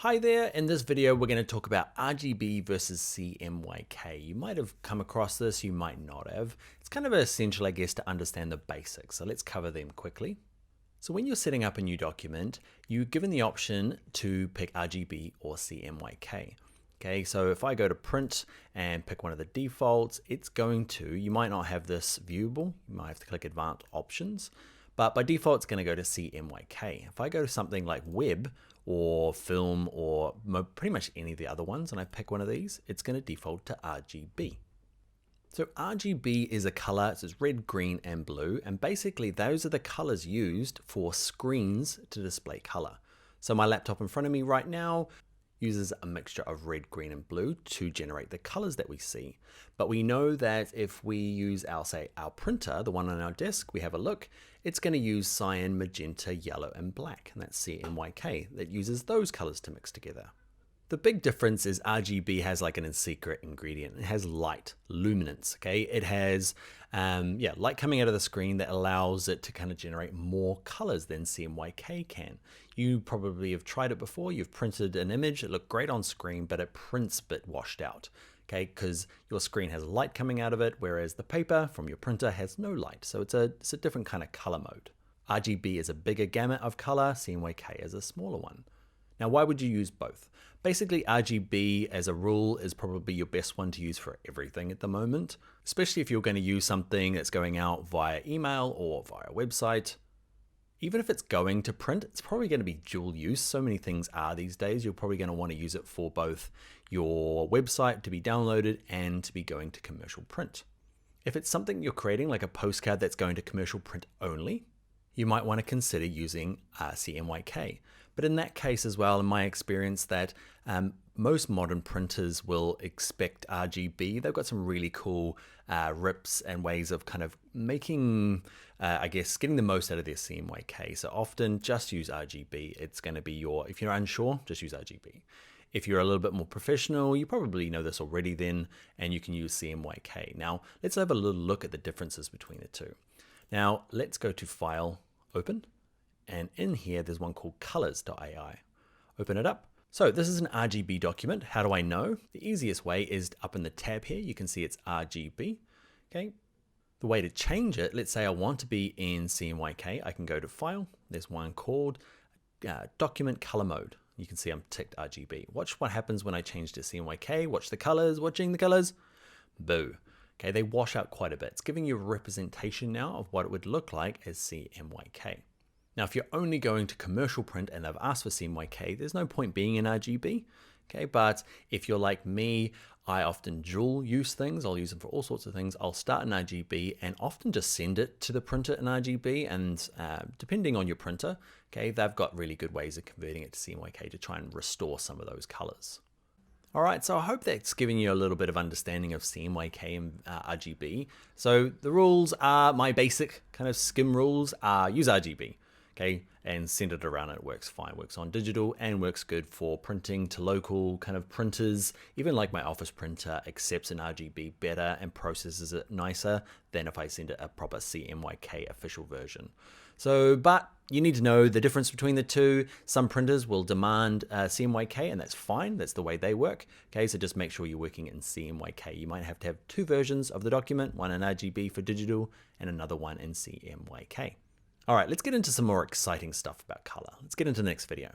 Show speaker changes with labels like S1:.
S1: Hi there, in this video we're going to talk about RGB versus CMYK. You might have come across this, you might not have. It's kind of essential, I guess, to understand the basics, so let's cover them quickly. So when you're setting up a new document, you're given the option to pick RGB or CMYK. Okay, so if I go to print and pick one of the defaults, it's going to, you might not have this viewable, you might have to click advanced options, but by default it's going to go to CMYK. If I go to something like web or film or pretty much any of the other ones and I pick one of these, it's going to default to RGB. So RGB is a color, it says red, green, and blue, and basically those are the colors used for screens to display color. So my laptop in front of me right now uses a mixture of red, green, and blue to generate the colors that we see. But we know that if we use our printer, the one on our desk, we have a look, it's going to use cyan, magenta, yellow, and black, and that's CMYK, that uses those colors to mix together. The big difference is RGB has like an secret ingredient. It has light, luminance, okay? It has light coming out of the screen that allows it to kind of generate more colors than CMYK can. You probably have tried it before. You've printed an image, it looked great on screen, but it prints a bit washed out, okay? Because your screen has light coming out of it, whereas the paper from your printer has no light. So it's a different kind of color mode. RGB is a bigger gamut of color, CMYK is a smaller one. Now, why would you use both? Basically, RGB as a rule is probably your best one to use for everything at the moment, especially if you're going to use something that's going out via email or via a website. Even if it's going to print, it's probably going to be dual use. So many things are these days. You're probably going to want to use it for both your website to be downloaded and to be going to commercial print. If it's something you're creating, like a postcard that's going to commercial print only, you might want to consider using CMYK. But in that case as well, in my experience, that most modern printers will expect RGB. They've got some really cool rips and ways of kind of making, I guess, getting the most out of their CMYK. So often just use RGB. It's going to be if you're unsure, just use RGB. If you're a little bit more professional, you probably know this already then, and you can use CMYK. Now, let's have a little look at the differences between the two. Now, let's go to File, Open. And in here, there's one called colors.ai. Open it up. So this is an RGB document. How do I know? The easiest way is up in the tab here. You can see it's RGB. Okay. The way to change it, let's say I want to be in CMYK. I can go to File. There's one called Document Color Mode. You can see I'm ticked RGB. Watch what happens when I change to CMYK. Watch the colors. Watching the colors. Boo. Okay, they wash out quite a bit. It's giving you a representation now of what it would look like as CMYK. Now, if you're only going to commercial print and they've asked for CMYK, there's no point being in RGB, okay? But if you're like me, I often dual use things. I'll use them for all sorts of things. I'll start in RGB and often just send it to the printer in RGB. And depending on your printer, okay, they've got really good ways of converting it to CMYK to try and restore some of those colors. All right, so I hope that's giving you a little bit of understanding of CMYK and RGB. So the rules are, my basic kind of skim rules are use RGB. Okay, and send it around, it works fine, works on digital and works good for printing to local kind of printers. Even like my office printer accepts an RGB better and processes it nicer than if I send it a proper CMYK official version. So, but you need to know the difference between the two. Some printers will demand CMYK and that's fine, that's the way they work. Okay, so just make sure you're working in CMYK. You might have to have two versions of the document, one in RGB for digital and another one in CMYK. All right, let's get into some more exciting stuff about color. Let's get into the next video.